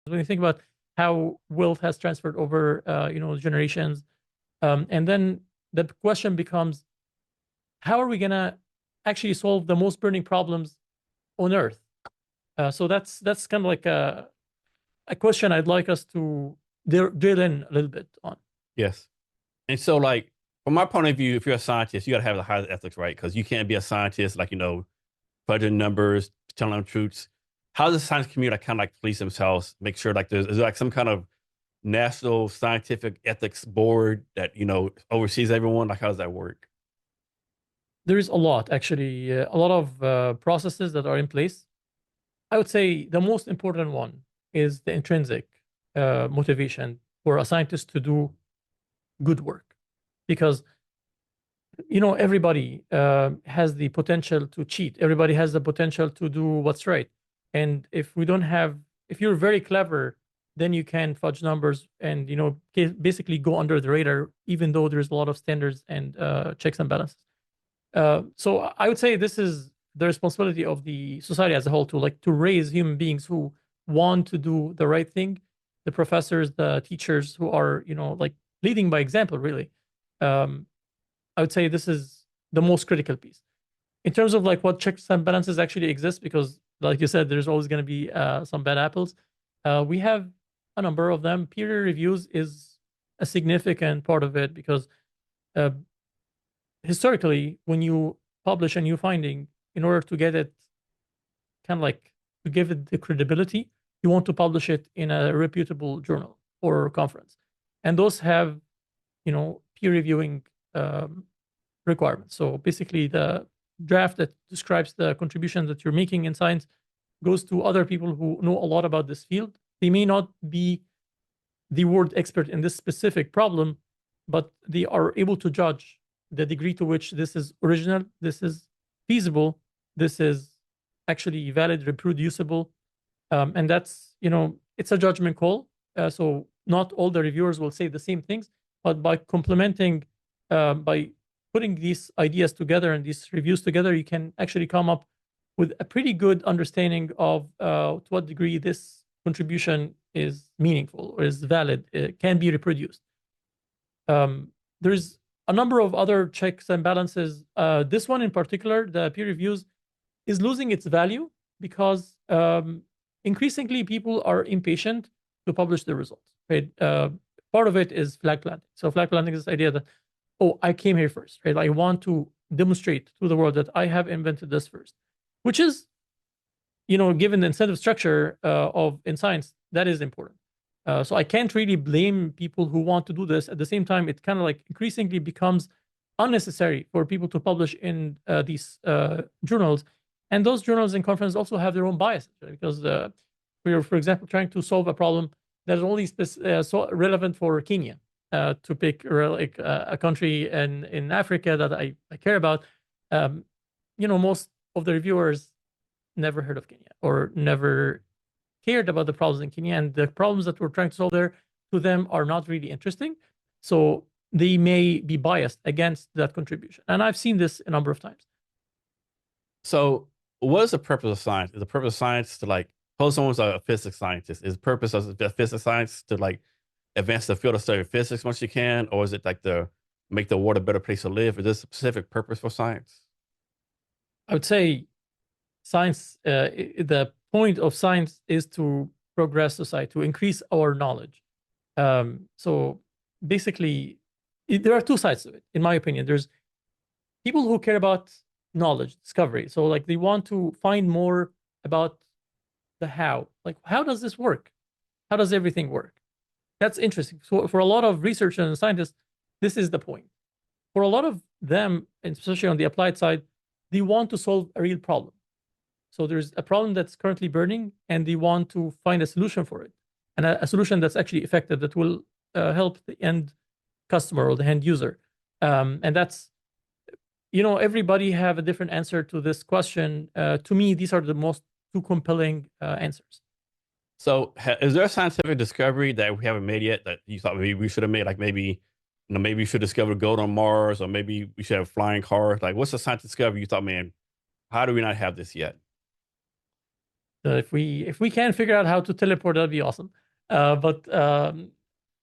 when you think about how wealth has transferred over, generations. And then the question becomes, how are we going to actually solve the most burning problems on Earth? So that's kind of like a question I'd like us to drill in a little bit on. Yes. And so, like, from my point of view, if you're a scientist, you got to have the highest ethics, right? Because you can't be a scientist, like, fudging numbers, telling them truths. How does the science community like, kind of like police themselves, make sure like is there like some kind of national scientific ethics board that, oversees everyone? Like, how does that work? There is a lot, actually, a lot of processes that are in place. I would say the most important one is the intrinsic motivation for a scientist to do good work, because everybody has the potential to cheat. Everybody has the potential to do what's right. And if you're very clever, then you can fudge numbers and basically go under the radar, even though there's a lot of standards and checks and balances. So I would say this is the responsibility of the society as a whole to raise human beings who want to do the right thing. The professors, the teachers who are like leading by example, really. I would say this is the most critical piece in terms of like what checks and balances actually exist, because like you said, there's always going to be some bad apples. We have a number of them. Peer reviews is a significant part of it, because uh, historically, when you publish a new finding, in order to get it kind of like to give it the credibility, you want to publish it in a reputable journal or conference, and those have peer reviewing requirements. So basically, the draft that describes the contribution that you're making in science goes to other people who know a lot about this field. They may not be the world expert in this specific problem, but they are able to judge the degree to which this is original, this is feasible, this is actually valid, reproducible. And that's, it's a judgment call. So not all the reviewers will say the same things, but by complementing, by putting these ideas together and these reviews together, you can actually come up with a pretty good understanding of to what degree this contribution is meaningful or is valid, it can be reproduced. There's a number of other checks and balances. This one in particular, the peer reviews, is losing its value because increasingly people are impatient to publish the results. Right? Part of it is flag planting. So flag planting is this idea that, oh, I came here first, right? I want to demonstrate to the world that I have invented this first, which is, given the incentive structure of in science, that is important. So I can't really blame people who want to do this. At the same time, it kind of like increasingly becomes unnecessary for people to publish in these journals. And those journals and conferences also have their own biases, right? Because we're, for example, trying to solve a problem that is only so relevant for Kenya, to pick like a country in Africa that I care about. Most of the reviewers never heard of Kenya or never cared about the problems in Kenya, and the problems that we're trying to solve there to them are not really interesting. So they may be biased against that contribution. And I've seen this a number of times. So, what is the purpose of science? Is the purpose of science to like, suppose someone's a physics scientist? Is the purpose of the physics science to like advance the field of study of physics much you can, or is it like to make the world a better place to live? Is there a specific purpose for science? I would say science, the point of science is to progress society, to increase our knowledge. So basically, there are two sides to it, in my opinion. There's people who care about knowledge, discovery. So like they want to find more about the how. Like, how does this work? How does everything work? That's interesting. So for a lot of researchers and scientists, this is the point. For a lot of them, and especially on the applied side, they want to solve a real problem. So there's a problem that's currently burning, and they want to find a solution for it, and a solution that's actually effective, that will help the end customer or the end user. And that's, everybody have a different answer to this question. To me, these are the most two compelling answers. So, is there a scientific discovery that we haven't made yet that you thought maybe we should have made? Like maybe, maybe we should discover gold on Mars, or maybe we should have flying cars. Like, what's the scientific discovery you thought, man, how do we not have this yet? If we can figure out how to teleport, that'd be awesome. But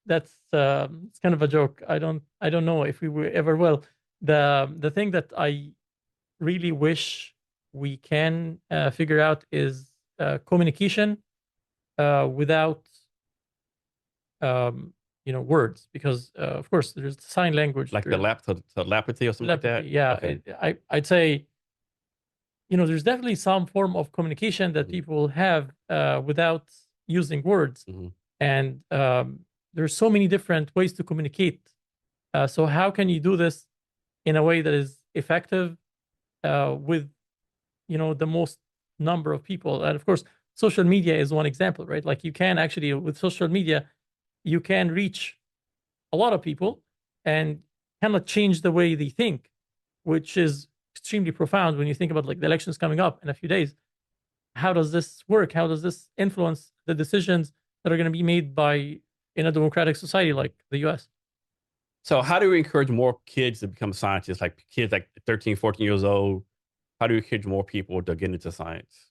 that's it's kind of a joke. I don't know if we ever will. The thing that I really wish we can figure out is communication without words, because of course there's sign language, Like the telepathy or something like that? Yeah, Okay. I'd say there's definitely some form of communication that people have without using words, Mhm. and there's so many different ways to communicate. So how can you do this in a way that is effective with the most number of people? And of course, social media is one example, right? Like you can actually, with social media, you can reach a lot of people and kind of change the way they think, which is extremely profound when you think about like the elections coming up in a few days. How does this work? How does this influence the decisions that are going to be made in a democratic society like the US? So how do we encourage more kids to become scientists, like kids like 13, 14 years old? How do you encourage more people to get into science?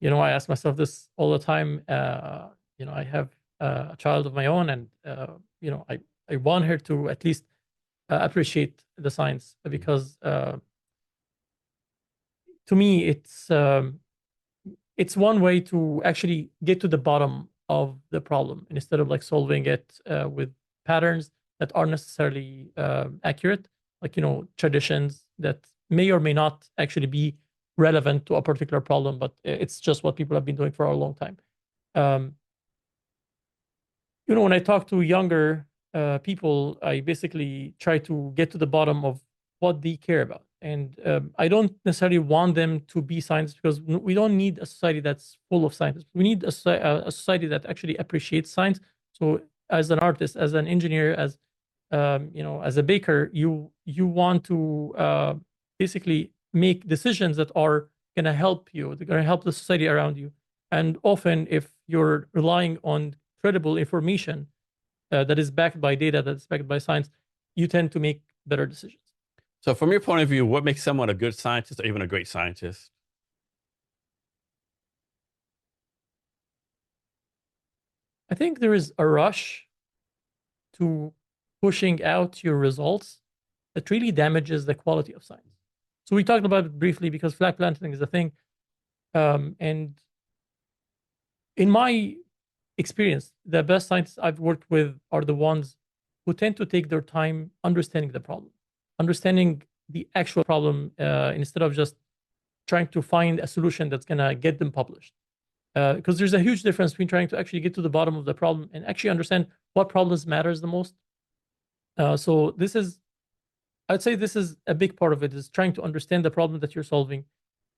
I ask myself this all the time. I have a child of my own, and I want her to at least appreciate the science, because to me it's one way to actually get to the bottom of the problem instead of like solving it with patterns that aren't necessarily accurate, like traditions that may or may not actually be relevant to a particular problem, but it's just what people have been doing for a long time. um, when I talk to younger people, I basically try to get to the bottom of what they care about. And I don't necessarily want them to be scientists, because we don't need a society that's full of scientists. We need a society that actually appreciates science. So, as an artist, as an engineer, as a baker, you want to basically make decisions that are going to help you. They're going to help the society around you. And often, if you're relying on credible information that is backed by data, that is backed by science, you tend to make better decisions. So from your point of view, what makes someone a good scientist or even a great scientist? I think there is a rush to pushing out your results that really damages the quality of science. So we talked about it briefly because flag planting is a thing. And in my experience, the best scientists I've worked with are the ones who tend to take their time understanding the problem, understanding the actual problem, instead of just trying to find a solution that's going to get them published. Because there's a huge difference between trying to actually get to the bottom of the problem and actually understand what problems matters the most. So I'd say this is a big part of it, is trying to understand the problem that you're solving.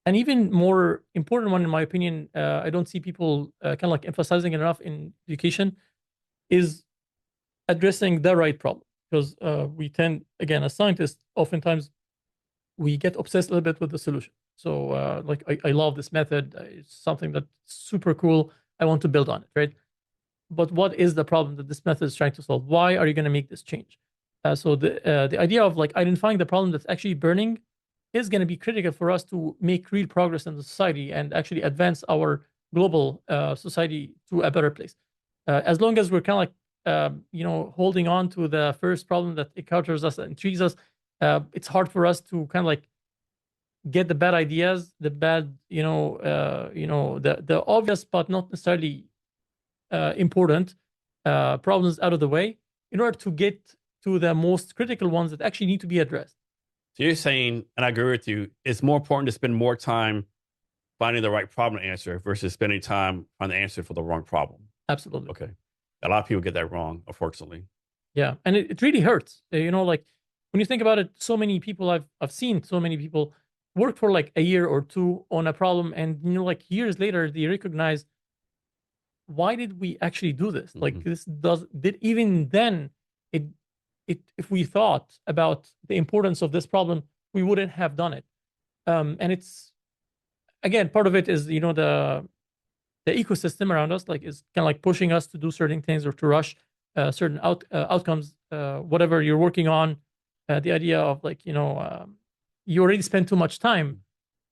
And even more important one, in my opinion, I don't see people kind of like emphasizing it enough in education, is addressing the right problem. Because we tend, again, as scientists, oftentimes we get obsessed a little bit with the solution. So like I love this method. It's something that's super cool. I want to build on it, right? But what is the problem that this method is trying to solve? Why are you going to make this change? So the idea of like identifying the problem that's actually burning is going to be critical for us to make real progress in the society and actually advance our global society to a better place. As long as we're kind of like holding on to the first problem that encounters us and intrigues us, it's hard for us to kind of like get the bad ideas, the bad, the obvious but not necessarily important problems out of the way, in order to get to the most critical ones that actually need to be addressed. So you're saying, and I agree with you, it's more important to spend more time finding the right problem to answer versus spending time on the answer for the wrong problem. Absolutely. Okay. A lot of people get that wrong, unfortunately. Yeah. And it really hurts. Like when you think about it, so many people I've seen so many people work for like a year or two on a problem, and like years later they recognize, why did we actually do this? Like did even then it if we thought about the importance of this problem, we wouldn't have done it. And it's, again, part of it is the ecosystem around us, like, is kind of like pushing us to do certain things or to rush certain outcomes, whatever you're working on. The idea of like you already spent too much time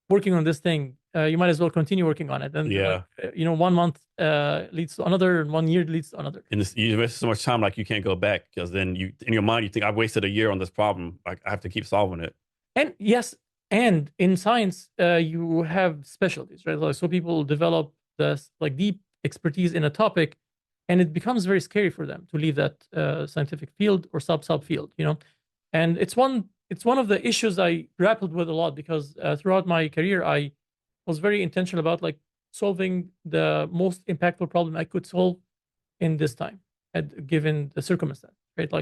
working on this thing, you might as well continue working on it. And Yeah. 1 month leads to another, and 1 year leads to another. And you waste so much time, like you can't go back because then you, in your mind, you think I've wasted a year on this problem. Like I have to keep solving it. And yes, and in science, you have specialties, right? Like, so people develop this like deep expertise in a topic, and it becomes very scary for them to leave that scientific field or sub field, And it's one of the issues I grappled with a lot, because throughout my career, I was very intentional about like solving the most impactful problem I could solve in this time, given the circumstance, right? Like